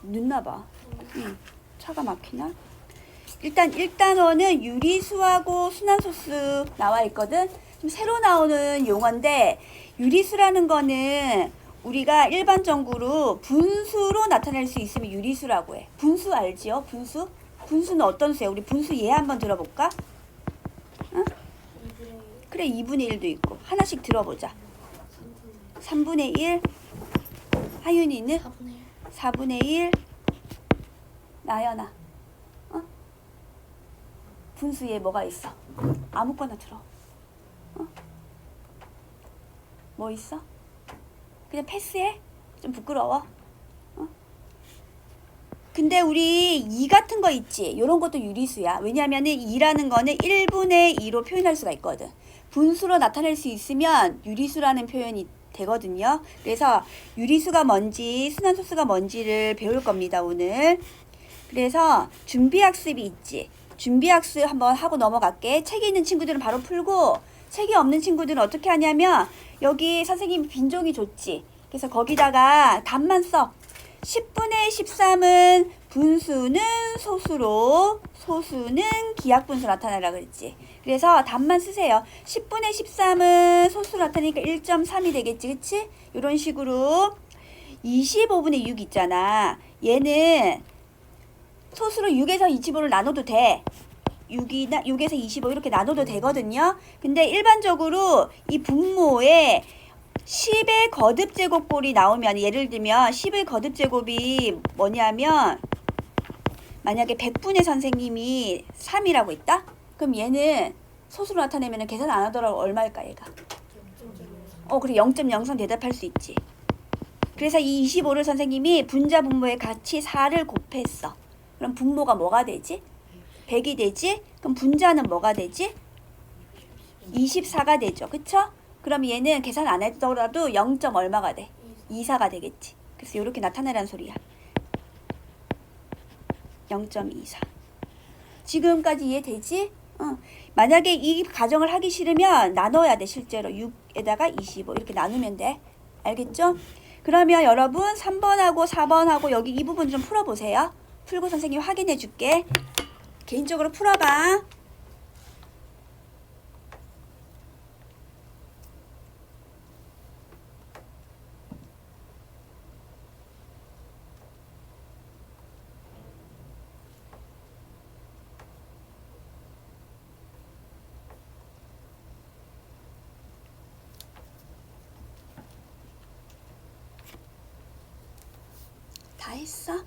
늦나봐. 차가 막히나? 일단 1단원은 유리수하고 순환소수 나와 있거든. 좀 새로 나오는 용어인데 유리수라는 거는 우리가 일반적으로 분수로 나타낼 수 있으면 유리수라고 해. 분수 알지요? 분수? 분수는 어떤 수야? 우리 분수 예 한번 들어볼까? 응? 그래 2분의 1도 있고 하나씩 들어보자. 3분의 1 하윤이는? 4분의 1 나연아 분수에 뭐가 있어? 아무거나 들어. 뭐 있어? 그냥 패스해? 좀 부끄러워? 근데 우리 2 같은 거 있지? 요런 것도 유리수야. 왜냐면은 2라는 거는 1분의 2로 표현할 수가 있거든. 분수로 나타낼 수 있으면 유리수라는 표현이 되거든요. 그래서 유리수가 뭔지 순환소수가 뭔지를 배울 겁니다, 오늘. 그래서 준비학습이 있지. 준비학습 한번 하고 넘어갈게. 책이 있는 친구들은 바로 풀고 책이 없는 친구들은 어떻게 하냐면 여기 선생님이 빈종이 줬지. 그래서 거기다가 답만 써. 10분의 13은 분수는 소수로 소수는 기하분수 나타내라 그랬지. 그래서 답만 쓰세요. 10분의 13은 소수로 나타내니까 1.3이 되겠지. 그치? 이런 식으로 25분의 6 있잖아. 얘는 소수로 6에서 25를 나눠도 돼. 6에서 25 이렇게 나눠도 되거든요. 근데 일반적으로 이 분모에 10의 거듭제곱꼴이 나오면 예를 들면 10의 거듭제곱이 뭐냐면 만약에 100분의 선생님이 3이라고 했다? 그럼 얘는 소수로 나타내면 계산 안 하더라도 얼마일까 얘가? 그래 0.03 대답할 수 있지. 그래서 이 25를 선생님이 분자 분모에 같이 4를 곱했어. 그럼 분모가 뭐가 되지? 100이 되지? 그럼 분자는 뭐가 되지? 24가 되죠. 그쵸? 그럼 얘는 계산 안 했더라도 0. 얼마가 돼? 24가 되겠지. 그래서 이렇게 나타내라는 소리야. 0.24. 지금까지 이해되지? 만약에 이 가정을 하기 싫으면 나눠야 돼. 실제로 6에다가 25 이렇게 나누면 돼. 알겠죠? 그러면 여러분 3번하고 4번하고 여기 이 부분 좀 풀어보세요. 풀고 선생님 확인해 줄게. 개인적으로 풀어봐. 다 했어?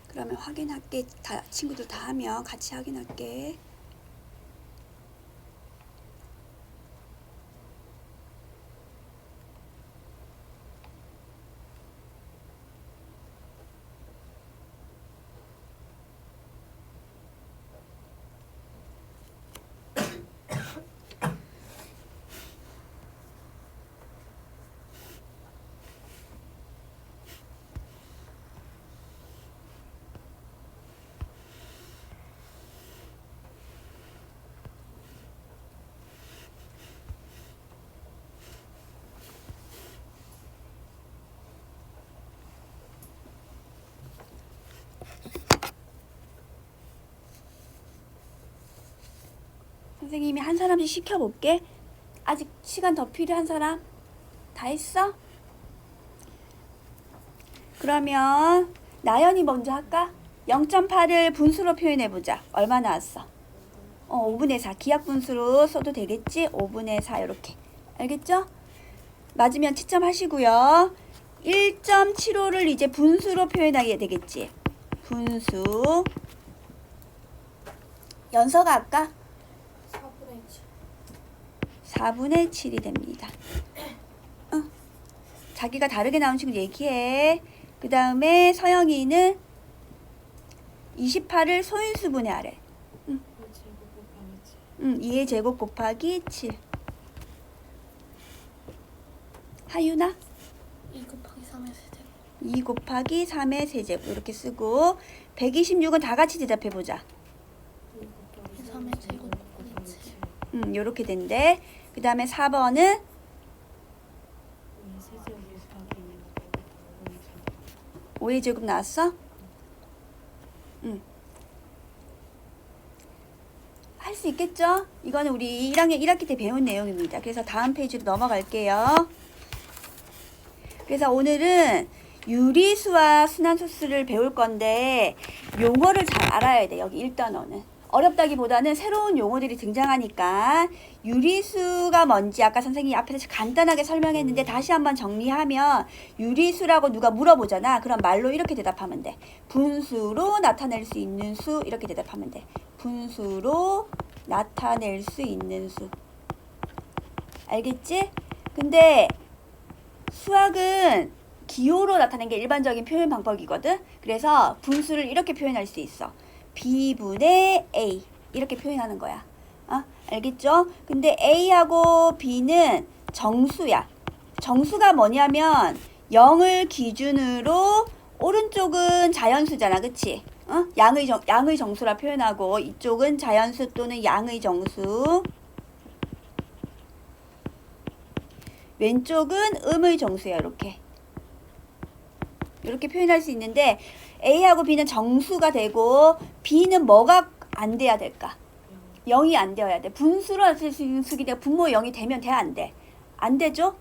그러면 확인할게. 다 친구들 다 하면 같이 확인할게. 선생님이 한 사람씩 시켜볼게. 아직 시간 더 필요한 사람? 다 했어? 그러면 나연이 먼저 할까? 0.8을 분수로 표현해보자. 얼마 나왔어? 5분의 4. 기하분수로 써도 되겠지? 5분의 4 이렇게. 알겠죠? 맞으면 채점하시고요. 1.75를 이제 분수로 표현하게 되겠지? 분수. 연서가 할까? 4분의 7이 됩니다. 자기가 다르게 나온 친구 얘기해. 그 다음에 서영이는 28을 소인수분해 하래. 2의 제곱 곱하기 7. 하윤아? 2 곱하기 3의 세제곱. 2 곱하기 3의 세제곱 이렇게 쓰고 126은 다 같이 대답해보자. 3의 제곱 곱하기 7. 요렇게 된대. 그 다음에 4번은 5의 제곱 나왔어? 할 수 있겠죠? 이거는 우리 1학년 1학기 때 배운 내용입니다. 그래서 다음 페이지로 넘어갈게요. 그래서 오늘은 유리수와 순환소수를 배울 건데 용어를 잘 알아야 돼. 여기 1단원은. 어렵다기보다는 새로운 용어들이 등장하니까 유리수가 뭔지 아까 선생님이 앞에서 간단하게 설명했는데 다시 한번 정리하면 유리수라고 누가 물어보잖아. 그럼 말로 이렇게 대답하면 돼. 분수로 나타낼 수 있는 수 이렇게 대답하면 돼. 분수로 나타낼 수 있는 수. 알겠지? 근데 수학은 기호로 나타내는 게 일반적인 표현 방법이거든. 그래서 분수를 이렇게 표현할 수 있어. B분의 A 이렇게 표현하는 거야. 알겠죠? 근데 A하고 B는 정수야. 정수가 뭐냐면 0을 기준으로 오른쪽은 자연수잖아. 그치? 양의 정수라 표현하고 이쪽은 자연수 또는 양의 정수. 왼쪽은 음의 정수야. 이렇게 표현할 수 있는데 A하고 B는 정수가 되고 B는 뭐가 안 돼야 될까? 0이 안 되어야 돼. 분수로 나타낼 수 있는 수기 내가 분모 0이 되면 돼? 안 돼? 안 되죠?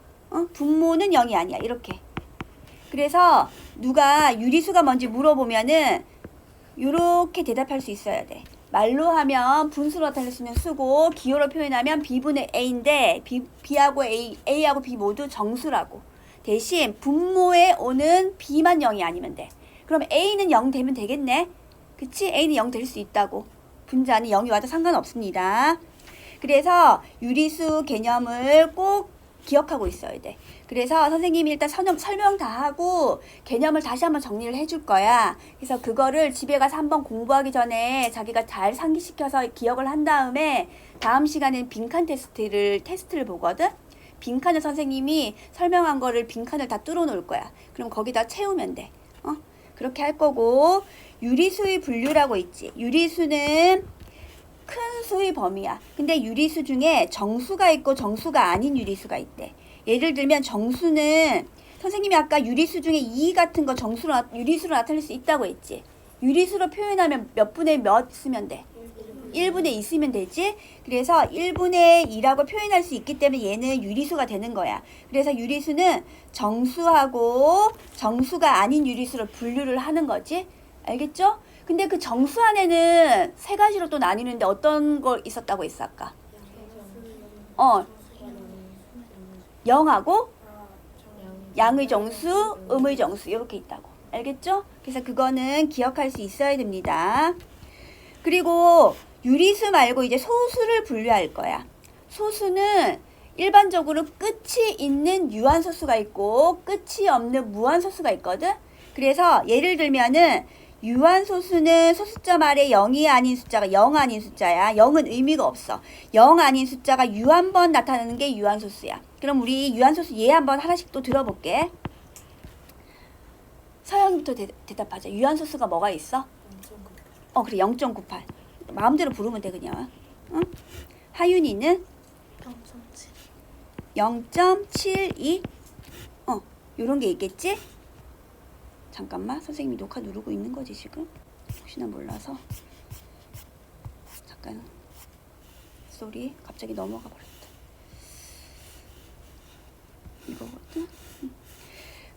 분모는 0이 아니야. 이렇게. 그래서 누가 유리수가 뭔지 물어보면은 이렇게 대답할 수 있어야 돼. 말로 하면 분수로 나타낼 수 있는 수고 기호로 표현하면 B분의 A인데 B하고 A하고 B 모두 정수라고. 대신 분모에 오는 B만 0이 아니면 돼. 그럼 A는 0 되면 되겠네. 그치? A는 0 될 수 있다고. 분자는 0이 와도 상관없습니다. 그래서 유리수 개념을 꼭 기억하고 있어야 돼. 그래서 선생님이 일단 설명 다 하고 개념을 다시 한번 정리를 해줄 거야. 그래서 그거를 집에 가서 한번 공부하기 전에 자기가 잘 상기시켜서 기억을 한 다음에 다음 시간엔 빈칸 테스트를 보거든. 빈칸을 선생님이 설명한 거를 빈칸을 다 뚫어 놓을 거야. 그럼 거기다 채우면 돼. 그렇게 할 거고 유리수의 분류라고 있지. 유리수는 큰 수의 범위야. 근데 유리수 중에 정수가 있고 정수가 아닌 유리수가 있대. 예를 들면 정수는 선생님이 아까 유리수 중에 2 같은 거 유리수로 나타낼 수 있다고 했지. 유리수로 표현하면 몇 분의 몇 쓰면 돼? 1분의 2 쓰면 되지. 그래서 1분의 2라고 표현할 수 있기 때문에 얘는 유리수가 되는 거야. 그래서 유리수는 정수하고 정수가 아닌 유리수로 분류를 하는 거지. 알겠죠? 근데 그 정수 안에는 세 가지로 또 나뉘는데 어떤 걸 있었다고 했어 아까? 0하고 양의 정수, 음의 정수 이렇게 있다고. 알겠죠? 그래서 그거는 기억할 수 있어야 됩니다. 그리고 유리수 말고 이제 소수를 분류할 거야. 소수는 일반적으로 끝이 있는 유한소수가 있고 끝이 없는 무한소수가 있거든. 그래서 예를 들면은 유한소수는 소수점 아래 0이 아닌 숫자가 0 아닌 숫자야. 0은 의미가 없어. 0 아닌 숫자가 유 한 번 나타나는 게 유한소수야. 그럼 우리 유한소수 예 한번 하나씩 또 들어볼게. 서영이부터 대답하자. 유한소수가 뭐가 있어? 그래 0.98. 마음대로 부르면 돼 그냥. 응? 하윤이는 0.72. 요런 게 있겠지? 잠깐만 선생님이 녹화 누르고 있는 거지 지금? 혹시나 몰라서 잠깐 쏘리 갑자기 넘어가 버렸다. 이거거든.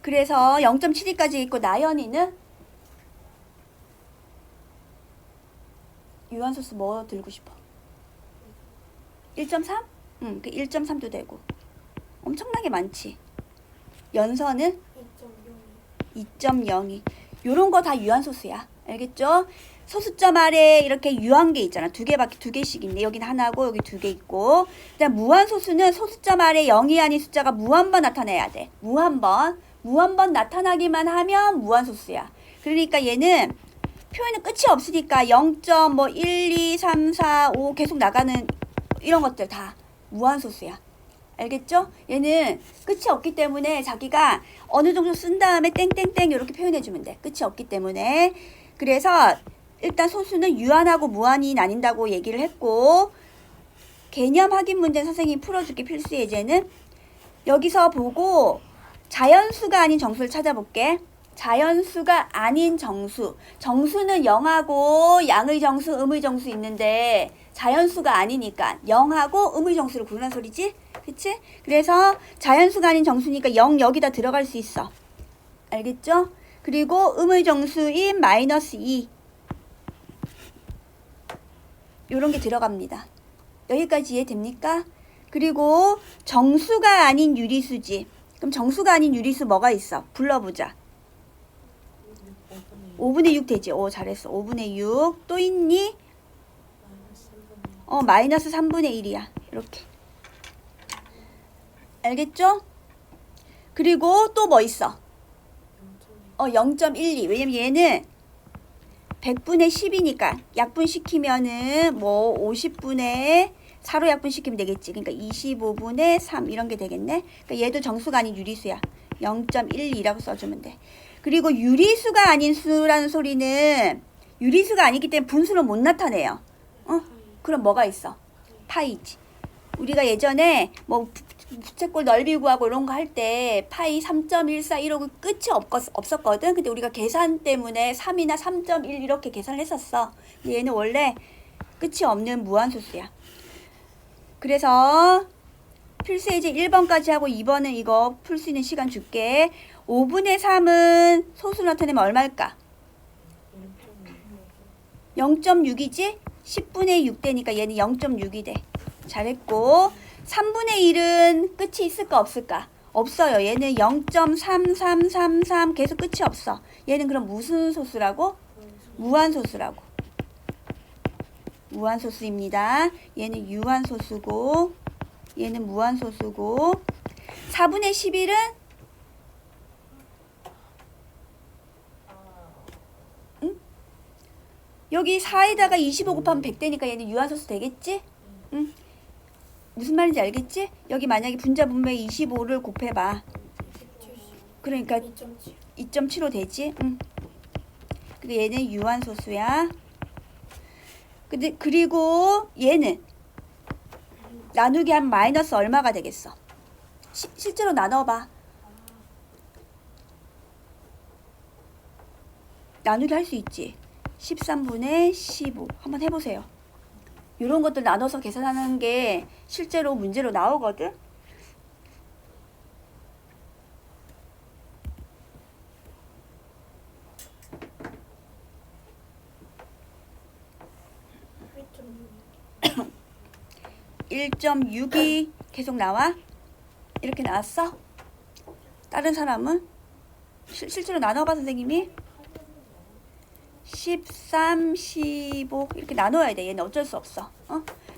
그래서 0.72까지 있고 나연이는 유한소수 뭐 들고 싶어? 1.3? 그 1.3도 되고 엄청나게 많지. 연서는 2.02. 요런 거 다 유한소수야. 알겠죠? 소수점 아래 이렇게 유한 게 있잖아. 두 개씩 있네. 여긴 하나고 여기 2개 있고. 그다음 무한소수는 소수점 아래 0이 아닌 숫자가 무한번 나타내야 돼. 무한번 나타나기만 하면 무한소수야. 그러니까 얘는 표현은 끝이 없으니까 0.1, 2, 3, 4, 5 계속 나가는 이런 것들 다 무한소수야. 알겠죠? 얘는 끝이 없기 때문에 자기가 어느 정도 쓴 다음에 땡땡땡 이렇게 표현해주면 돼. 끝이 없기 때문에. 그래서 일단 소수는 유한하고 무한이 나뉜다고 얘기를 했고 개념 확인 문제 선생님이 풀어줄게. 필수 예제는 여기서 보고 자연수가 아닌 정수를 찾아볼게. 자연수가 아닌 정수. 정수는 영하고 양의 정수, 음의 정수 있는데 자연수가 아니니까 영하고 음의 정수를 구분한 소리지? 그치? 그래서 자연수가 아닌 정수니까 0 여기다 들어갈 수 있어. 알겠죠? 그리고 음의 정수인 -2 요런 게 들어갑니다. 여기까지 이해됩니까? 그리고 정수가 아닌 유리수지. 그럼 정수가 아닌 유리수 뭐가 있어? 불러보자. 5분의 6 되지? 오, 잘했어. 5분의 6. 또 있니? 마이너스 3분의 1이야. 이렇게. 알겠죠? 그리고 또 뭐 있어? 0.12. 왜냐면 얘는 100분의 10이니까 약분시키면은 뭐 50분의 4로 약분시키면 되겠지. 그러니까 25분의 3 이런 게 되겠네. 그러니까 얘도 정수가 아닌 유리수야. 0.12라고 써주면 돼. 그리고 유리수가 아닌 수라는 소리는 유리수가 아니기 때문에 분수로 못 나타내요. 그럼 뭐가 있어? 파이지. 우리가 예전에 뭐 부채꼴 넓이 구하고 이런 거 할 때 파이 3.14 이러고 끝이 없었거든. 근데 우리가 계산 때문에 3이나 3.1 이렇게 계산을 했었어. 근데 얘는 원래 끝이 없는 무한소수야. 그래서 필수예제 1번까지 하고 2번은 이거 풀 수 있는 시간 줄게. 5분의 3은 소수로 나타내면 얼마일까? 0.6이지? 10분의 6 되니까 얘는 0.6이 돼. 잘했고 3분의 1은 끝이 있을까 없을까? 없어요. 얘는 0.3333 계속 끝이 없어. 얘는 그럼 무슨 소수라고? 무한소수라고. 무한소수입니다. 얘는 유한소수고 얘는 무한소수고 4분의 11은 응? 여기 4에다가 25 곱하면 100 되니까 얘는 유한소수 되겠지? 응? 무슨 말인지 알겠지? 여기 만약에 분자 분모에 25를 곱해봐. 그러니까 2.75 되지? 응. 근데 얘는 유한소수야. 근데 그리고 얘는 나누기 하면 마이너스 얼마가 되겠어? 실제로 나눠봐. 나누기 할 수 있지. 13분의 15 한번 해보세요. 이런 것들 나눠서 계산하는 게 실제로 문제로 나오거든. (1.6이) 계속 나와? 이렇게 나왔어? 다른 사람은? 실제로 나눠봐 선생님이? 13, 15 이렇게 나눠야 돼. 얘는 어쩔 수 없어.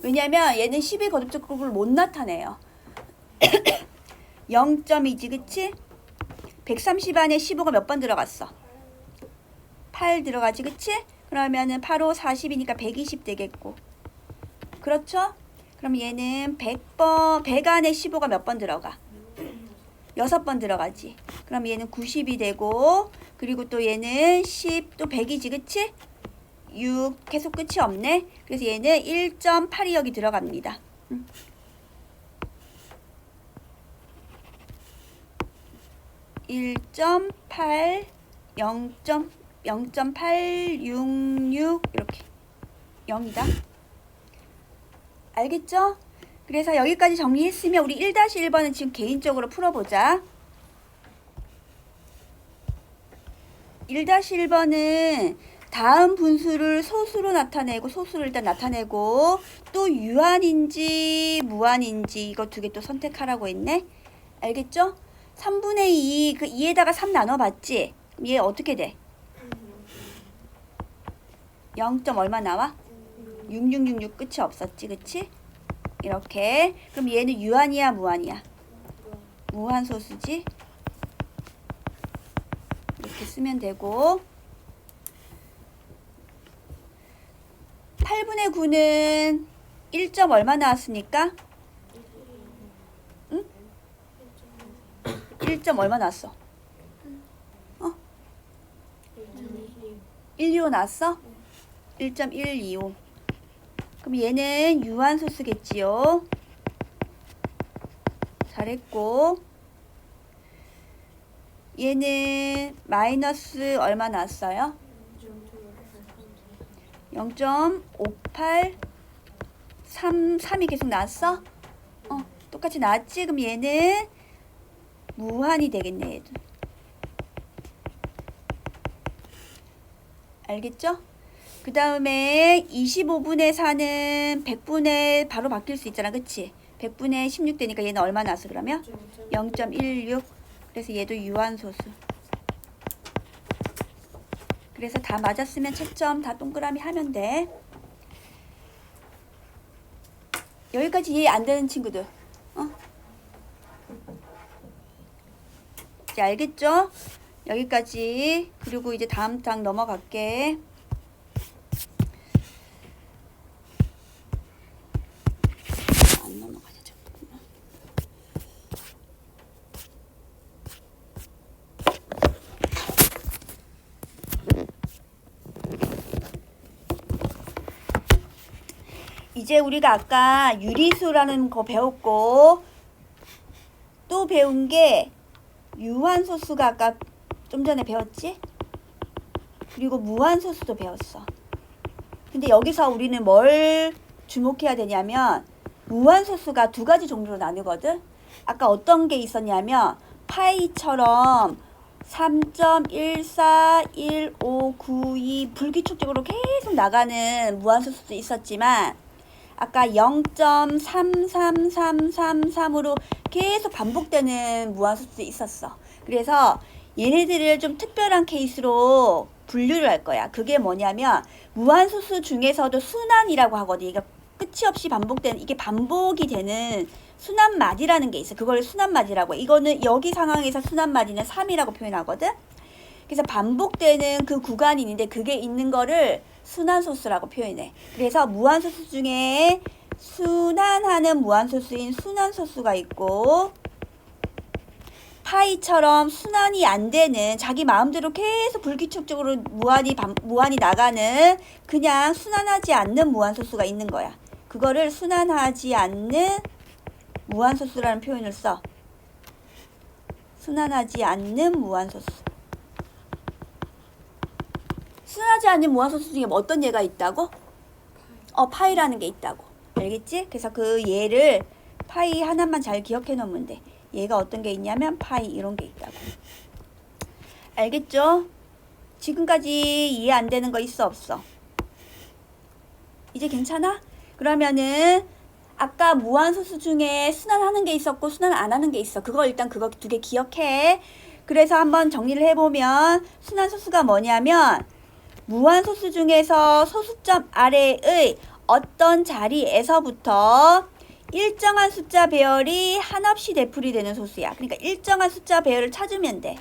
왜냐면 얘는 10의 거듭적 grup을 못 나타내요. 0.2지 그치? 130 안에 15가 몇 번 들어갔어? 8 들어가지 그치? 그러면은 8호 40이니까 120 되겠고. 그렇죠? 그럼 얘는 100번 100 안에 15가 몇 번 들어가? 6번 들어가지. 그럼 얘는 90이 되고 그리고 또 얘는 10 또 100이지 그치? 6 계속 끝이 없네. 그래서 얘는 1.8이 여기 들어갑니다. 1.8 0.866 이렇게 0이다. 알겠죠? 그래서 여기까지 정리했으면 우리 1-1번은 지금 개인적으로 풀어보자. 1-1번은 다음 분수를 소수로 나타내고 소수를 일단 나타내고 또 유한인지 무한인지 이거 두 개 또 선택하라고 했네. 알겠죠? 3분의 2 그 2에다가 3 나눠봤지? 얘 어떻게 돼? 0. 얼마 나와? 6666 끝이 없었지 그치? 이렇게. 그럼 얘는 유한이야 무한이야? 무한소수지? 이렇게 쓰면 되고 8분의 9는 1. 얼마 나왔습니까? 응? 1. 얼마 나왔어? 125 나왔어? 1.125 그럼 얘는 유한소수겠지요. 잘했고 얘는 마이너스 얼마 나왔어요? 0.5833이 계속 나왔어? 똑같이 나왔지? 그럼 얘는 무한이 되겠네, 얘도. 알겠죠? 그 다음에 25분의 4는 100분의 바로 바뀔 수 있잖아, 그치? 100분의 16 되니까 얘는 얼마 나왔어, 그러면? 0.16. 그래서 얘도 유한소수. 그래서 다 맞았으면 채점 다 동그라미 하면 돼. 여기까지 이해 안 되는 친구들. 이제 알겠죠? 여기까지. 그리고 이제 다음 장 넘어갈게. 안 넘어가자, 잠깐만. 이제 우리가 아까 유리수라는 거 배웠고, 또 배운 게 유한소수가 아까 좀 전에 배웠지? 그리고 무한소수도 배웠어. 근데 여기서 우리는 뭘 주목해야 되냐면 무한소수가 두 가지 종류로 나누거든. 아까 어떤 게 있었냐면 파이처럼 3.141592 불규칙적으로 계속 나가는 무한소수도 있었지만 아까 0.33333으로 계속 반복되는 무한소수도 있었어. 그래서 얘네들을 좀 특별한 케이스로 분류를 할 거야. 그게 뭐냐면 무한소수 중에서도 순환이라고 하거든. 이게 끝이 없이 반복되는, 이게 반복이 되는 순환마디라는 게 있어. 그걸 순환마디라고 해. 이거는 여기 상황에서 순환마디는 3이라고 표현하거든. 그래서 반복되는 그 구간이 있는데 그게 있는 거를 순환소수라고 표현해. 그래서 무한소수 중에 순환하는 무한소수인 순환소수가 있고 파이처럼 순환이 안 되는 자기 마음대로 계속 불규칙적으로 무한이 나가는 그냥 순환하지 않는 무한소수가 있는 거야. 그거를 순환하지 않는 무한소수라는 표현을 써. 순환하지 않는 무한소수. 순환하지 않는 무한소수 중에 뭐 어떤 예가 있다고? 파이라는 게 있다고. 알겠지? 그래서 그 예를 파이 하나만 잘 기억해 놓으면 돼. 얘가 어떤 게 있냐면 파이 이런 게 있다고. 알겠죠? 지금까지 이해 안 되는 거 있어 없어? 이제 괜찮아? 그러면은 아까 무한소수 중에 순환하는 게 있었고 순환 안 하는 게 있어. 그거 일단 그거 두 개 기억해. 그래서 한번 정리를 해보면 순환소수가 뭐냐면 무한소수 중에서 소수점 아래의 어떤 자리에서부터 일정한 숫자 배열이 한없이 되풀이 되는 소수야. 그러니까 일정한 숫자 배열을 찾으면 돼.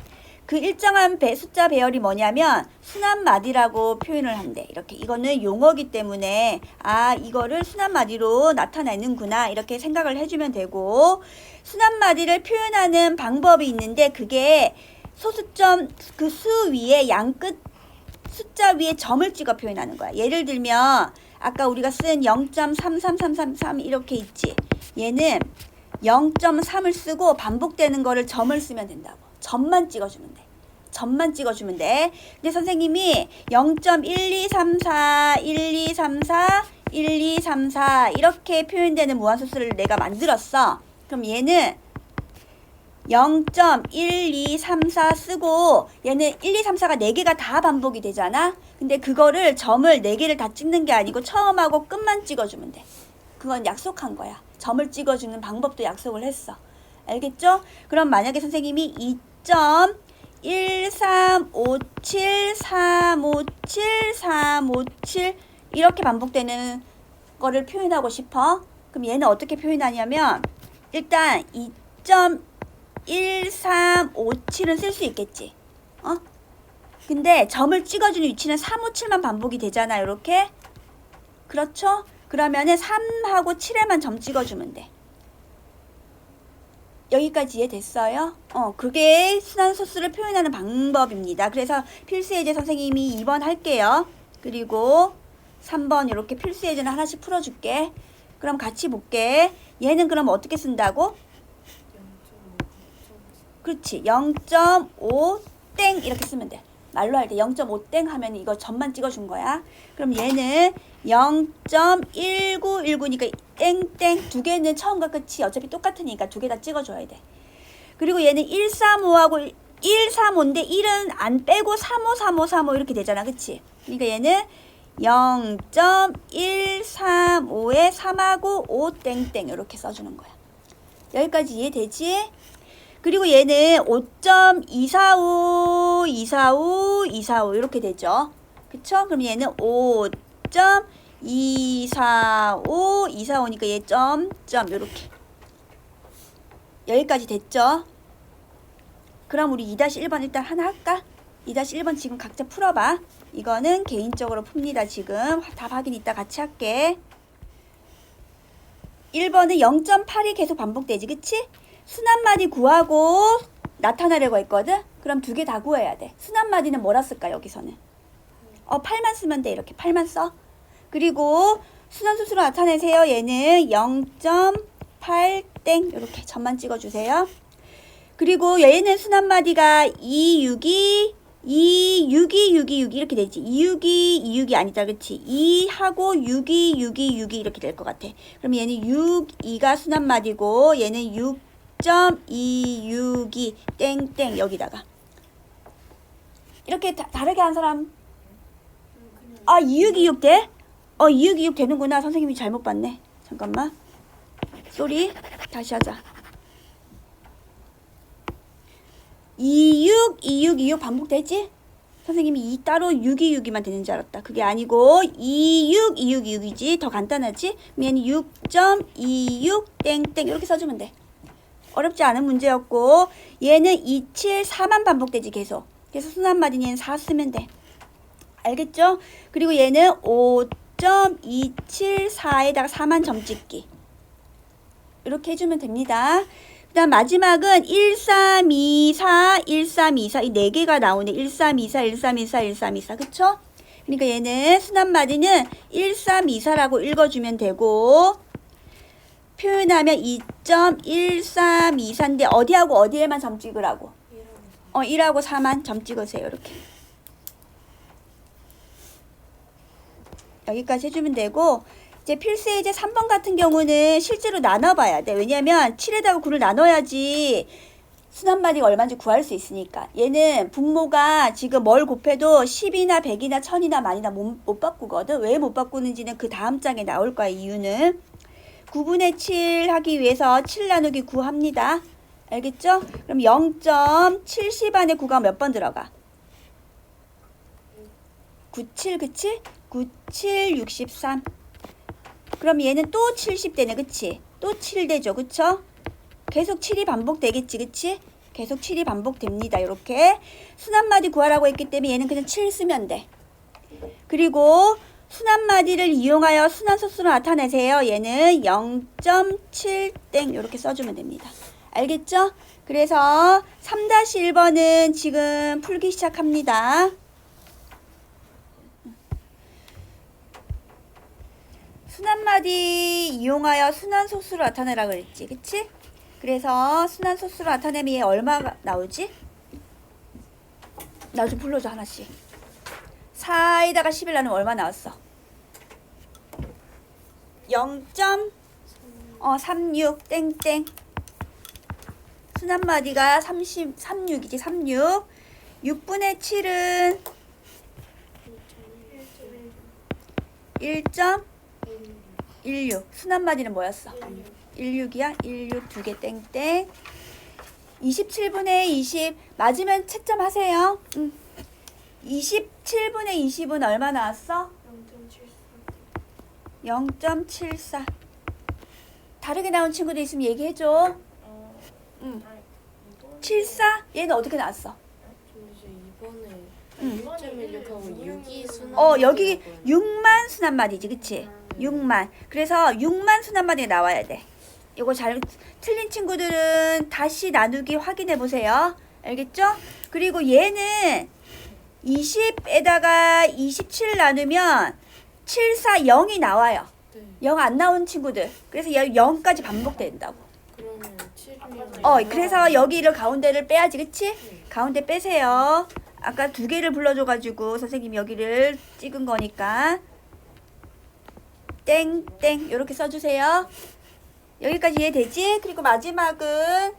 그 일정한 숫자 배열이 뭐냐면 순환마디라고 표현을 한대. 이렇게 이거는 용어기 때문에 이거를 순환마디로 나타내는구나 이렇게 생각을 해주면 되고 순환마디를 표현하는 방법이 있는데 그게 소수점 그 수 위에 양끝 숫자 위에 점을 찍어 표현하는 거야. 예를 들면 아까 우리가 쓴 0.33333 이렇게 있지. 얘는 0.3을 쓰고 반복되는 거를 점을 쓰면 된다고. 점만 찍어주면 돼. 점만 찍어주면 돼. 근데 선생님이 0.1234, 1234, 1234 이렇게 표현되는 무한소수를 내가 만들었어. 그럼 얘는 0.1234 쓰고 얘는 1234가 4개가 다 반복이 되잖아. 근데 그거를 점을 4개를 다 찍는 게 아니고 처음하고 끝만 찍어주면 돼. 그건 약속한 거야. 점을 찍어주는 방법도 약속을 했어. 알겠죠? 그럼 만약에 선생님이 2.1357357 이렇게 반복되는 거를 표현하고 싶어. 그럼 얘는 어떻게 표현하냐면 일단 2.1357은 쓸 수 있겠지. 근데 점을 찍어주는 위치는 357만 반복이 되잖아. 이렇게. 그렇죠? 그러면은 3하고 7에만 점 찍어주면 돼. 여기까지 이해됐어요? 그게 순환소수를 표현하는 방법입니다. 그래서 필수예제 선생님이 2번 할게요. 그리고 3번 이렇게 필수예제는 하나씩 풀어줄게. 그럼 같이 볼게. 얘는 그럼 어떻게 쓴다고? 그렇지. 0.5 땡 이렇게 쓰면 돼. 말로 할 때 0.5 땡 하면 이거 점만 찍어준 거야. 그럼 얘는 0.1919니까 땡땡 두 개는 처음과 끝이 어차피 똑같으니까 두 개 다 찍어줘야 돼. 그리고 얘는 135하고 135인데 1은 안 빼고 35, 35, 35 이렇게 되잖아. 그치? 그러니까 얘는 0.135에 3하고 5 땡땡 이렇게 써주는 거야. 여기까지 이해되지? 그리고 얘는 5.245, 245, 245 이렇게 되죠. 그쵸? 그럼 얘는 5.245, 245니까 얘 점 이렇게. 여기까지 됐죠? 그럼 우리 2-1번 일단 하나 할까? 2-1번 지금 각자 풀어봐. 이거는 개인적으로 풉니다. 지금 답 확인 이따 같이 할게. 1번은 0.8이 계속 반복되지, 그치? 순한마디 구하고 나타나려고 했거든? 그럼 두 개 다 구해야 돼. 순한마디는 뭐라 쓸까, 여기서는? 8만 쓰면 돼, 이렇게. 8만 써. 그리고 순환수수로 나타내세요. 얘는 0.8 땡, 이렇게 점만 찍어주세요. 그리고 얘는 순한마디가 262, 262 이렇게 되지. 262 아니다, 그렇지? 2하고 62 이렇게 될 것 같아. 그럼 얘는 62가 순한마디고 얘는 6.262 땡땡 여기다가 이렇게 다르게 한 사람 2626 돼? 2626 되는구나. 선생님이 잘못 봤네. 잠깐만. 쏘리. 다시 하자. 26 반복되지? 선생님이 2 따로 626만 되는 줄 알았다. 그게 아니고 26266이지. 더 간단하지? 얘는 6.26 땡땡 이렇게 써주면 돼. 어렵지 않은 문제였고 얘는 274만 반복되지 계속. 그래서 순한마디는 얘는 4 쓰면 돼. 알겠죠? 그리고 얘는 5.274에다가 4만 점 찍기. 이렇게 해주면 됩니다. 그 다음 마지막은 1324, 1324 이 네 개가 나오네. 1324, 1324, 1324 그쵸? 그러니까 얘는 순한마디는 1324라고 읽어주면 되고 표현하면 2.1324인데 어디하고 어디에만 점 찍으라고? 1하고 4만 점 찍으세요. 이렇게. 여기까지 해주면 되고 이제 필수예제 3번 같은 경우는 실제로 나눠봐야 돼. 왜냐면 7에다가 9를 나눠야지 순한마디가 얼마인지 구할 수 있으니까. 얘는 분모가 지금 뭘 곱해도 10이나 100이나 1000이나 만이나 못 바꾸거든. 왜 못 바꾸는지는 그 다음 장에 나올 거야. 이유는 9분의 7 하기 위해서 7 나누기 9 합니다. 알겠죠? 그럼 0.70 안에 9가 몇 번 들어가? 97 그치? 97, 63 그럼 얘는 또 70 되네. 그치? 또 7 되죠. 그쵸? 계속 7이 반복되겠지. 그치? 계속 7이 반복됩니다. 이렇게 순한마디 구하라고 했기 때문에 얘는 그냥 7 쓰면 돼. 그리고 순한마디를 이용하여 순환소수로 나타내세요. 얘는 0.7 땡 이렇게 써주면 됩니다. 알겠죠? 그래서 3-1번은 지금 풀기 시작합니다. 순한마디 이용하여 순환소수로 나타내라 그랬지. 그치? 그래서 순환소수로 나타내면 얘 얼마가 나오지? 나 좀 불러줘 하나씩. 4에다가 10을 나누면 얼마 나왔어? 0.36 땡땡. 순한마디가 36이지. 36 6분의 7은 1.16 순한마디는 뭐였어? 16이야? 16 두 개 땡땡. 27분의 20 맞으면 채점 하세요. 27분의 20은 얼마 나왔어? 0.74 다르게 나온 친구들 있으면 얘기해줘. 74? 얘는 어떻게 나왔어? 여기 6만 순한마디지. 그치? 6만. 그래서 6만 순한마디가 나와야 돼. 이거 잘 틀린 친구들은 다시 나누기 확인해 보세요. 알겠죠? 그리고 얘는 20에다가 27 나누면 7, 4, 0이 나와요. 0 안 나온 친구들. 그래서 0까지 반복된다고. 그러면 7은 그래서 여기를 가운데를 빼야지, 그치? 가운데 빼세요. 아까 두 개를 불러줘가지고 선생님이 여기를 찍은 거니까 땡땡 이렇게 써주세요. 여기까지 이해되지? 그리고 마지막은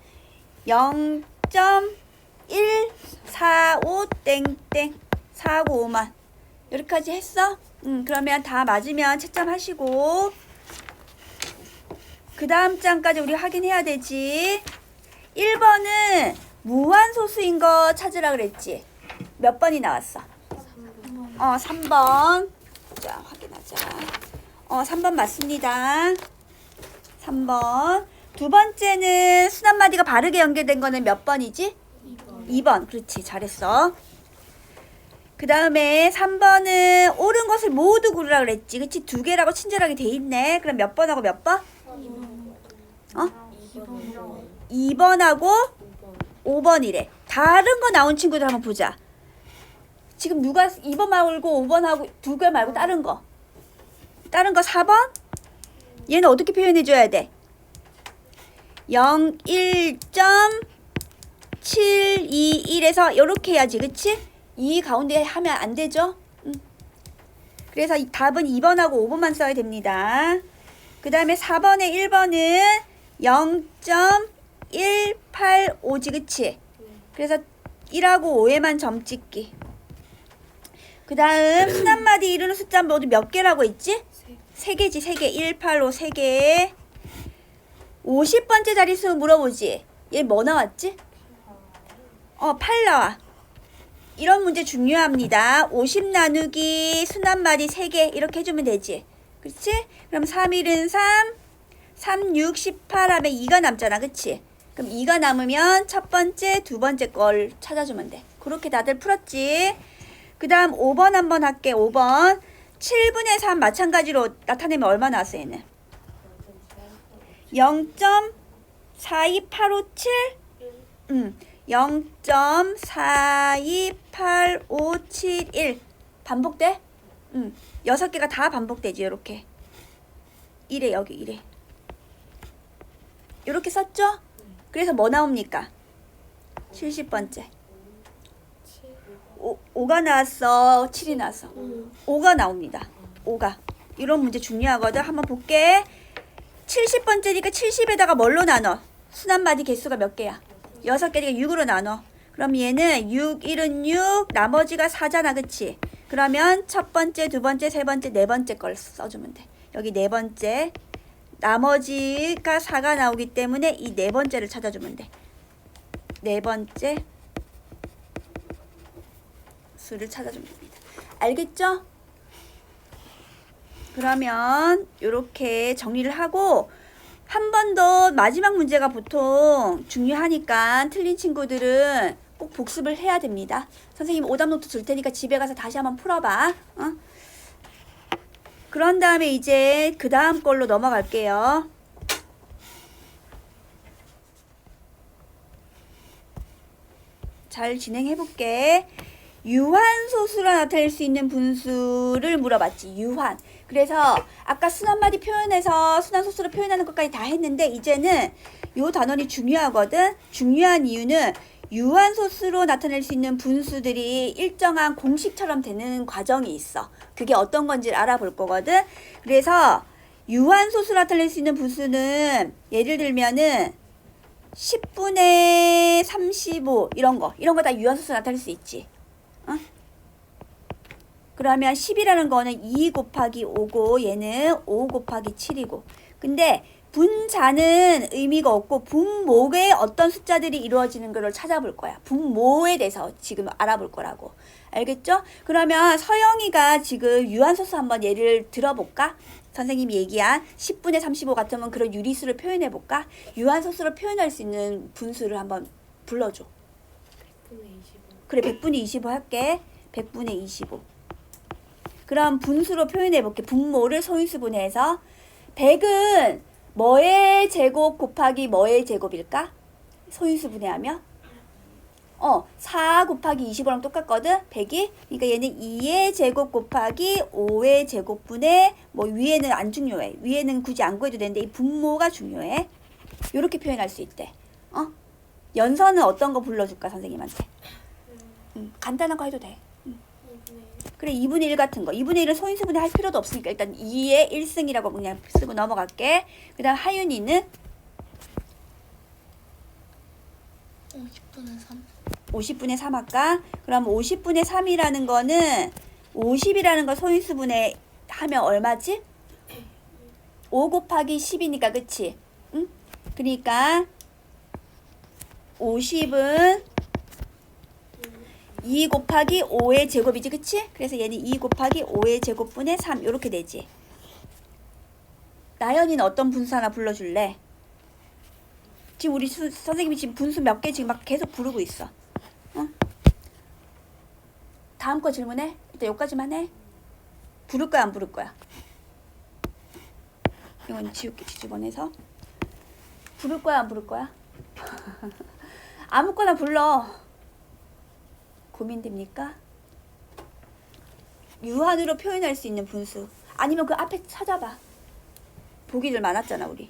0.145 땡땡 495만 여기까지 했어? 그러면 다 맞으면 채점하시고 그 다음 장까지 우리 확인해야 되지. 1번은 무한소수인 거 찾으라 그랬지? 몇 번이 나왔어? 3번. 자, 확인하자. 3번 맞습니다. 3번. 두 번째는 순한마디가 바르게 연결된 거는 몇 번이지? 2번. 그렇지. 잘했어. 그 다음에 3번은 옳은 것을 모두 고르라 그랬지. 그치? 두 개라고 친절하게 돼 있네. 그럼 몇 번하고 몇 번? 2번하고 5번이래. 다른 거 나온 친구들 한번 보자. 지금 누가 2번 말고 5번하고 두 개 말고 다른 거. 다른 거 4번? 얘는 어떻게 표현해줘야 돼? 0, 1.721에서 이렇게 해야지. 그치? 이 가운데 하면 안 되죠? 그래서 이 답은 2번하고 5번만 써야 됩니다. 그 다음에 4번에 1번은 0.185지. 그치? 그래서 1하고 5에만 점 찍기. 그 다음 순한마디 이루는 숫자 모두 몇 개라고 했지? 3개지. 3개. 185 3개. 50번째 자릿수 물어보지. 얘 뭐 나왔지? 8 나와. 이런 문제 중요합니다. 50 나누기 순한마디 3개 이렇게 해주면 되지. 그렇지? 그럼 3, 1은 3, 3, 6, 18 하면 2가 남잖아. 그치? 그럼 2가 남으면 첫 번째, 두 번째 걸 찾아주면 돼. 그렇게 다들 풀었지? 그 다음 5번 한번 할게. 5번. 7분의 3 마찬가지로 나타내면 얼마 나왔어 얘는? 0.42857? 0.42851 반복돼? 6개가 다 반복되지. 이렇게 1에 여기 1에 이렇게 썼죠? 그래서 뭐 나옵니까? 70번째 5가 나왔어? 7이 나왔어? 5가 나옵니다. 5가. 이런 문제 중요하거든. 한번 볼게. 70번째니까 70에다가 뭘로 나눠? 순한마디 개수가 몇 개야? 6개니까 6으로 나눠. 그럼 얘는 6, 1은 6, 나머지가 4잖아. 그치? 그러면 첫 번째, 두 번째, 세 번째, 네 번째 걸 써주면 돼. 여기 네 번째. 나머지가 4가 나오기 때문에 이 네 번째를 찾아주면 돼. 네 번째 수를 찾아주면 됩니다. 알겠죠? 그러면 이렇게 정리를 하고 한 번 더 마지막 문제가 보통 중요하니까 틀린 친구들은 꼭 복습을 해야 됩니다. 선생님 오답 노트 줄 테니까 집에 가서 다시 한번 풀어봐. 그런 다음에 이제 그 다음 걸로 넘어갈게요. 잘 진행해 볼게. 유한소수로 나타낼 수 있는 분수를 물어봤지. 유한. 그래서 아까 순한마디 표현해서 순한소수로 표현하는 것까지 다 했는데 이제는 요 단원이 중요하거든. 중요한 이유는 유한소수로 나타낼 수 있는 분수들이 일정한 공식처럼 되는 과정이 있어. 그게 어떤 건지 알아볼 거거든. 그래서 유한소수로 나타낼 수 있는 분수는 예를 들면은 10분의 35 이런 거 다 유한소수로 나타낼 수 있지. 그러면 10이라는 거는 2 곱하기 5고 얘는 5 곱하기 7이고 근데 분자는 의미가 없고 분모에 어떤 숫자들이 이루어지는 걸 찾아볼 거야. 분모에 대해서 지금 알아볼 거라고. 알겠죠? 그러면 서영이가 지금 유한소수 한번 예를 들어볼까? 선생님이 얘기한 10분의 35 같으면 그런 유리수를 표현해 볼까? 유한소수로 표현할 수 있는 분수를 한번 불러줘. 100분의 25. 그래 100분의 25 할게. 100분의 25. 그럼 분수로 표현해 볼게. 분모를 소인수분해해서 100은 뭐의 제곱 곱하기 뭐의 제곱일까? 소인수분해하면 4 곱하기 25랑 똑같거든. 100이. 그러니까 얘는 2의 제곱 곱하기 5의 제곱분의 뭐 위에는 안 중요해. 위에는 굳이 안 구해도 되는데 이 분모가 중요해. 이렇게 표현할 수 있대. 연선은 어떤 거 불러줄까 선생님한테? 간단한 거 해도 돼. 2분의 1. 그래 2분의 1 같은 거. 2분의 1은 소인수분해 할 필요도 없으니까 일단 2의 1승이라고 그냥 쓰고 넘어갈게. 그 다음 하윤이는 50분의 3. 50분의 3 할까? 그럼 50분의 3이라는 거는 50이라는 거 소인수분해 하면 얼마지? 5 곱하기 10이니까 그치? 응? 그러니까 50은 2 곱하기 5의 제곱이지 그치? 그래서 얘는 2 곱하기 5의 제곱분의 3 이렇게 되지. 나연이는 어떤 분수 하나 불러줄래? 지금 우리 선생님이 지금 분수 몇 개 지금 막 계속 부르고 있어. 다음 거 질문해? 일단 여기까지만 해. 부를 거야 안 부를 거야? 이건 지울게 뒤집어내서. 부를 거야 안 부를 거야? 아무거나 불러. 고민됩니까? 유한으로 표현할 수 있는 분수. 아니면 그 앞에 찾아봐. 보기들 많았잖아 우리.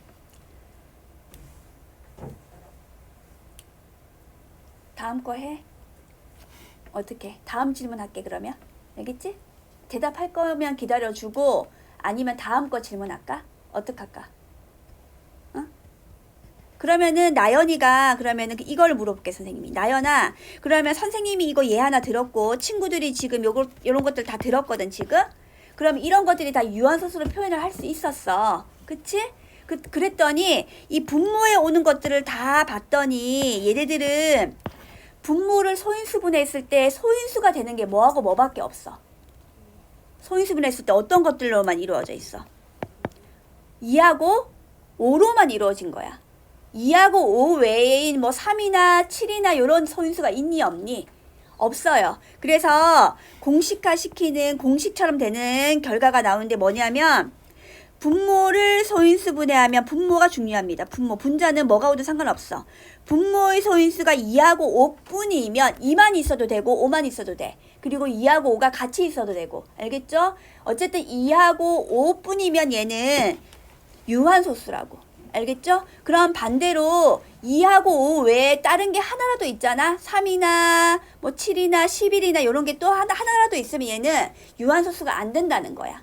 다음 거 해. 어떻게? 다음 질문 할게 그러면. 알겠지? 대답할 거면 기다려주고 아니면 다음 거 질문할까? 어떡할까? 그러면은 나연이가 그러면은 이걸 물어볼게 선생님이. 나연아 그러면 선생님이 이거 얘 하나 들었고 친구들이 지금 요런 것들 다 들었거든 지금. 그럼 이런 것들이 다 유한소수로 표현을 할 수 있었어. 그치? 그랬더니 이 분모에 오는 것들을 다 봤더니 얘네들은 분모를 소인수분해했을 때 소인수가 되는 게 뭐하고 뭐밖에 없어. 소인수분해했을 때 어떤 것들로만 이루어져 있어? 2하고 5로만 이루어진 거야. 2하고 5 외인 뭐 3이나 7이나 이런 소인수가 있니 없니? 없어요. 그래서 공식화 시키는 공식처럼 되는 결과가 나오는데 뭐냐면 분모를 소인수분해하면 분모가 중요합니다. 분모, 분자는 뭐가 오든 상관없어. 분모의 소인수가 2하고 5뿐이면 2만 있어도 되고 5만 있어도 돼. 그리고 2하고 5가 같이 있어도 되고. 알겠죠? 어쨌든 2하고 5뿐이면 얘는 유한소수라고. 알겠죠? 그럼 반대로 2하고 5 외에 다른 게 하나라도 있잖아. 3이나 뭐 7이나 11이나 이런 게 또 하나라도 있으면 얘는 유한소수가 안 된다는 거야.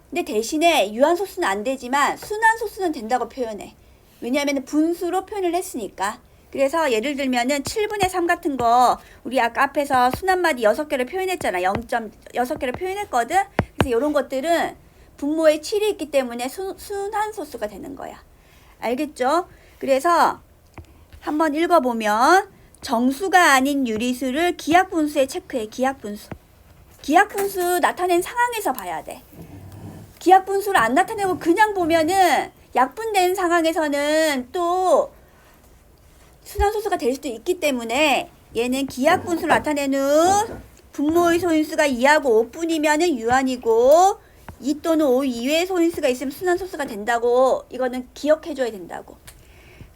근데 대신에 유한소수는 안 되지만 순한소수는 된다고 표현해. 왜냐하면 분수로 표현을 했으니까. 그래서 예를 들면은 7분의 3 같은 거 우리 아까 앞에서 순한마디 6개를 표현했잖아. 0.6개를 표현했거든. 그래서 이런 것들은 분모에 7이 있기 때문에 순한소수가 되는 거야. 알겠죠? 그래서 한번 읽어보면 정수가 아닌 유리수를 기하분수에 체크해. 기하분수. 기하분수 나타낸 상황에서 봐야 돼. 기하분수를 안 나타내고 그냥 보면은 약분된 상황에서는 또 순환소수가 될 수도 있기 때문에 얘는 기하분수를 나타내는 분모의 소인수가 2하고 5뿐이면은 유한이고 2 또는 5 이외의 소인수가 있으면 순환소수가 된다고 이거는 기억해줘야 된다고.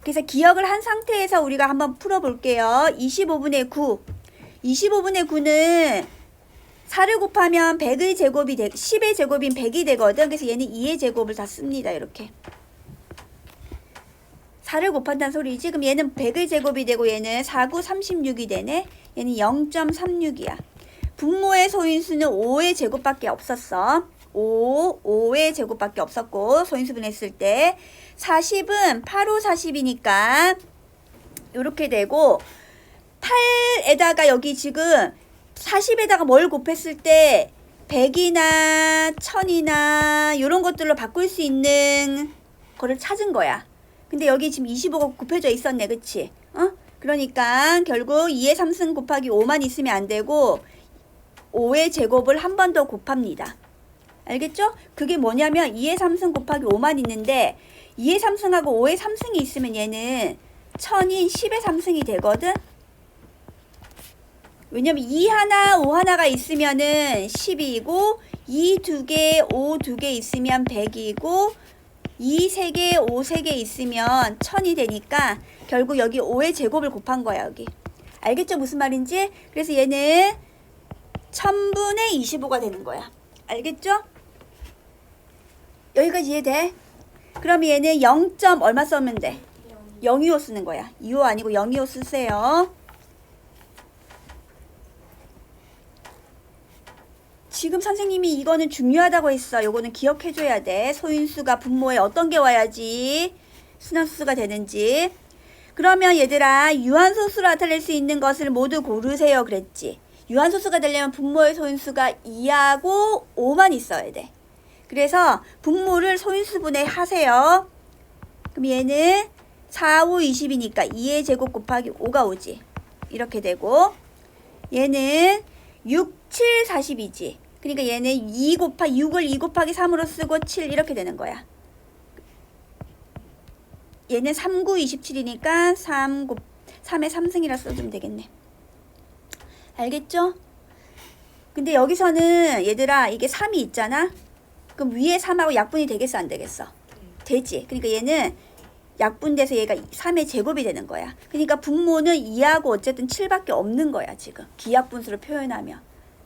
그래서 기억을 한 상태에서 우리가 한번 풀어볼게요. 25분의 9. 25분의 9는 4를 곱하면 100의 제곱이 10의 제곱인 100이 되거든. 그래서 얘는 2의 제곱을 다 씁니다. 이렇게. 4를 곱한다는 소리지. 그럼 얘는 100의 제곱이 되고 얘는 4, 9, 36이 되네. 얘는 0.36이야. 분모의 소인수는 5의 제곱밖에 없었어. 5의 제곱밖에 없었고 소인수분 했을 때 40은 8, 5, 40이니까 이렇게 되고 8에다가 여기 지금 40에다가 뭘 곱했을 때 100이나 1000이나 이런 것들로 바꿀 수 있는 거를 찾은 거야. 근데 여기 지금 25가 곱해져 있었네. 그치? 그러니까 결국 2의 3승 곱하기 5만 있으면 안 되고 5의 제곱을 한 번 더 곱합니다. 알겠죠? 그게 뭐냐면 2의 3승 곱하기 5만 있는데 2의 3승하고 5의 3승이 있으면 얘는 1000이 10의 3승이 되거든? 왜냐면 2 하나, 5 하나가 있으면은 10이고 2 2개, 5 2개 있으면 100이고 2 3개, 5 3개 있으면 1000이 되니까 결국 여기 5의 제곱을 곱한 거야 여기. 알겠죠? 무슨 말인지? 그래서 얘는 1000분의 25가 되는 거야. 알겠죠? 여기까지 이해돼? 그럼 얘는 0. 얼마 써면 돼? 영유호 쓰는 거야. 2호 아니고 영유호 쓰세요. 지금 선생님이 이거는 중요하다고 했어. 요거는 기억해줘야 돼. 소인수가 분모에 어떤 게 와야지 순환소수가 되는지. 그러면 얘들아 유한소수로 나타낼 수 있는 것을 모두 고르세요 그랬지. 유한소수가 되려면 분모의 소인수가 2하고 5만 있어야 돼. 그래서 분모를 소인수분해 하세요. 그럼 얘는 4, 5, 20이니까 2의 제곱 곱하기 5가 오지. 이렇게 되고 얘는 6, 7, 40이지. 그러니까 얘는 6을 2 곱하기 3으로 쓰고 7 이렇게 되는 거야. 얘는 3, 9, 27이니까 3의 3승이라 써주면 되겠네. 알겠죠? 근데 여기서는 얘들아 이게 3이 있잖아. 그럼 위에 3하고 약분이 되겠어 안 되겠어? 되지. 그러니까 얘는 약분돼서 얘가 3의 제곱이 되는 거야. 그러니까 분모는 2하고 어쨌든 7밖에 없는 거야 지금. 기약분수로 표현하면.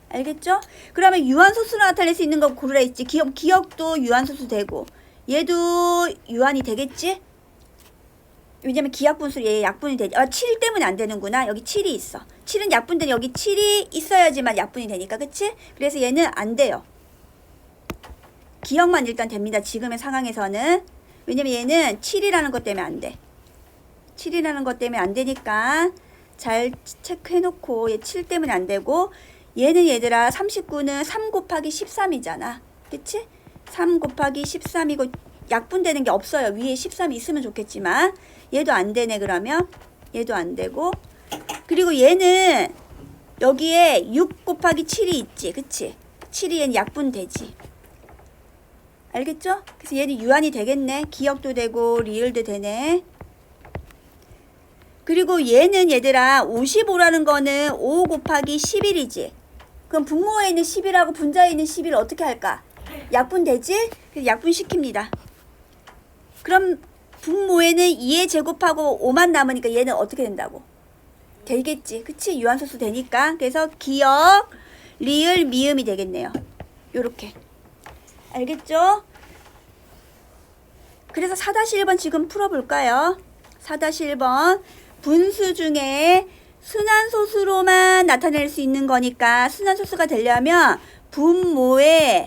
알겠죠? 그러면 유한소수로 나타낼 수 있는 거 고르라 했지. 기억도 유한소수 되고 얘도 유한이 되겠지? 왜냐면 기약분수로 얘 약분이 되지. 7 때문에 안 되는구나. 여기 7이 있어. 7은 약분된 여기 7이 있어야지만 약분이 되니까. 그치? 그래서 얘는 안 돼요. 기억만 일단 됩니다. 지금의 상황에서는. 왜냐면 얘는 7이라는 것 때문에 안 돼. 7이라는 것 때문에 안 되니까 잘 체크해놓고 얘 7 때문에 안 되고 얘는 얘들아 39는 3 곱하기 13이잖아. 그치? 3 곱하기 13이고 약분되는 게 없어요. 위에 13이 있으면 좋겠지만 얘도 안 되네. 그러면 얘도 안 되고 그리고 얘는 여기에 6 곱하기 7이 있지. 그치? 7이 얘는 약분되지. 알겠죠? 그래서 얘는 유한이 되겠네. 기억도 되고 리을도 되네. 그리고 얘는 얘들아 55라는 거는 5 곱하기 11이지. 그럼 분모에 있는 11하고 분자에 있는 11을 어떻게 할까? 약분되지? 그래서 약분시킵니다. 그럼 분모에는 2의 제곱하고 5만 남으니까 얘는 어떻게 된다고? 되겠지. 그치? 유한소수 되니까. 그래서 기억, 리을, 미음이 되겠네요. 요렇게. 알겠죠? 그래서 4-1번 지금 풀어볼까요? 4-1번 분수 중에 순환소수로만 나타낼 수 있는 거니까 순환소수가 되려면 분모에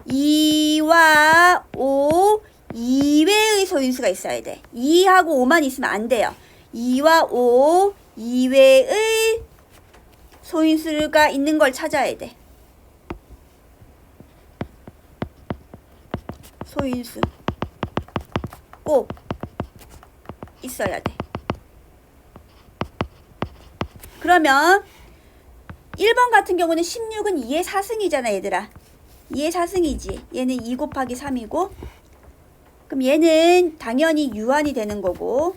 2와 5 이외의 소인수가 있어야 돼. 2하고 5만 있으면 안 돼요. 2와 5 이외의 소인수가 있는 걸 찾아야 돼. 소인수 꼭 있어야 돼. 그러면 1번 같은 경우는 16은 2의 4승이잖아 얘들아. 2의 4승이지. 얘는 2 곱하기 3이고 그럼 얘는 당연히 유한이 되는 거고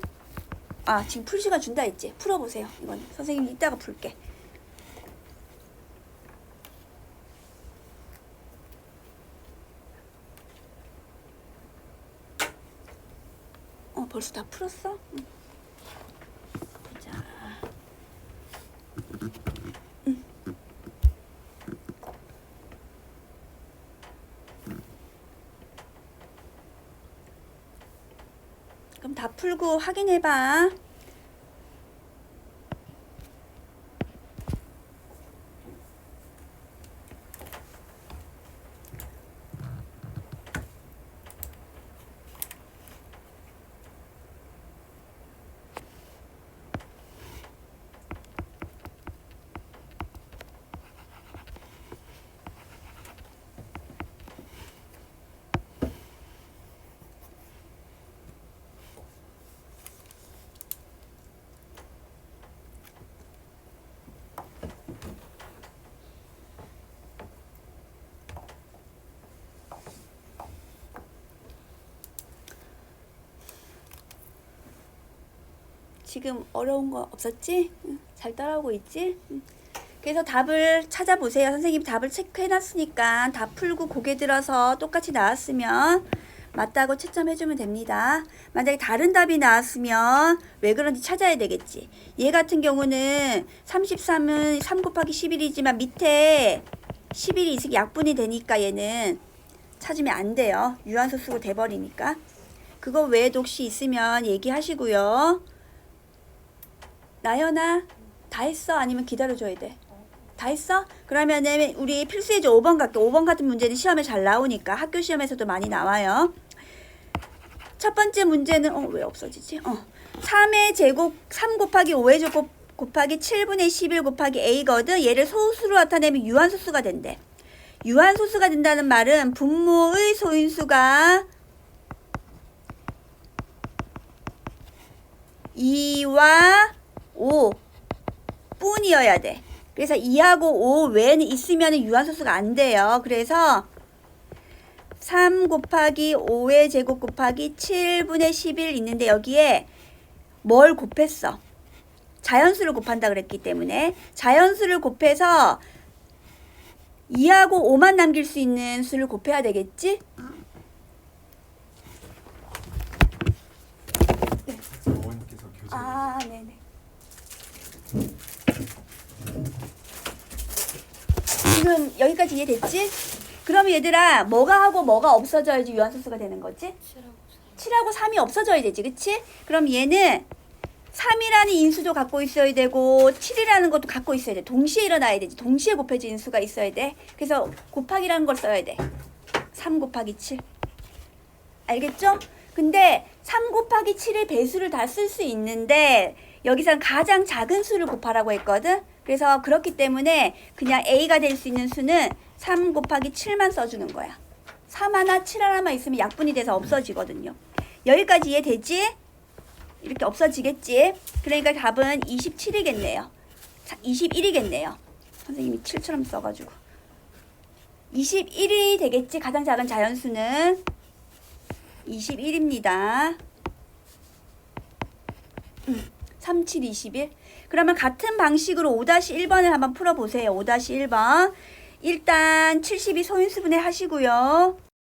지금 풀 시간 준다 했지? 풀어보세요. 이건 선생님이 이따가 풀게. 벌써 다 풀었어? 응. 자. 그럼 다 풀고 확인해봐. 지금 어려운 거 없었지? 잘 따라오고 있지? 그래서 답을 찾아보세요. 선생님 답을 체크해놨으니까 다 풀고 고개 들어서 똑같이 나왔으면 맞다고 채점해주면 됩니다. 만약에 다른 답이 나왔으면 왜 그런지 찾아야 되겠지. 얘 같은 경우는 33은 3 곱하기 11이지만 밑에 11이 있으니 약분이 되니까 얘는 찾으면 안 돼요. 유한소 쓰고 돼버리니까. 그거 외에도 혹시 있으면 얘기하시고요. 나연아, 다 했어? 아니면 기다려줘야 돼? 다 했어? 그러면은 우리 필수예제 5번 갈게. 5번 같은 문제는 시험에 잘 나오니까 학교 시험에서도 많이 나와요. 첫 번째 문제는 왜 없어지지? 3의 제곱 3 곱하기 5의 제곱 곱하기 7분의 11 곱하기 a거든. 얘를 소수로 나타내면 유한소수가 된대. 유한소수가 된다는 말은 분모의 소인수가 2와 5 뿐이어야 돼. 그래서 2하고 5 외에는 있으면 유한소수가 안 돼요. 그래서 3 곱하기 5의 제곱 곱하기 7분의 11 있는데 여기에 뭘 곱했어? 자연수를 곱한다 그랬기 때문에 자연수를 곱해서 2하고 5만 남길 수 있는 수를 곱해야 되겠지? 어머님께서 교재 네네. 지금 여기까지 이해됐지? 그럼 얘들아 뭐가 하고 뭐가 없어져야지 유한소수가 되는 거지? 7하고 3이 없어져야 되지, 그치? 그럼 얘는 3이라는 인수도 갖고 있어야 되고 7이라는 것도 갖고 있어야 돼. 동시에 일어나야 되지. 동시에 곱해지는 수가 있어야 돼. 그래서 곱하기라는 걸 써야 돼. 3 곱하기 7. 알겠죠? 근데 3 곱하기 7의 배수를 다 쓸 수 있는데 여기서는 가장 작은 수를 곱하라고 했거든. 그래서 그렇기 때문에 그냥 A가 될 수 있는 수는 3 곱하기 7만 써주는 거야. 3 하나 7 하나만 있으면 약분이 돼서 없어지거든요. 여기까지 이해되지? 이렇게 없어지겠지? 그러니까 답은 27이겠네요. 21이겠네요. 선생님이 7처럼 써가지고 21이 되겠지? 가장 작은 자연수는 21입니다. 3, 7, 21. 그러면 같은 방식으로 5-1번을 한번 풀어보세요. 5-1번. 일단 72 소인수분해 하시고요.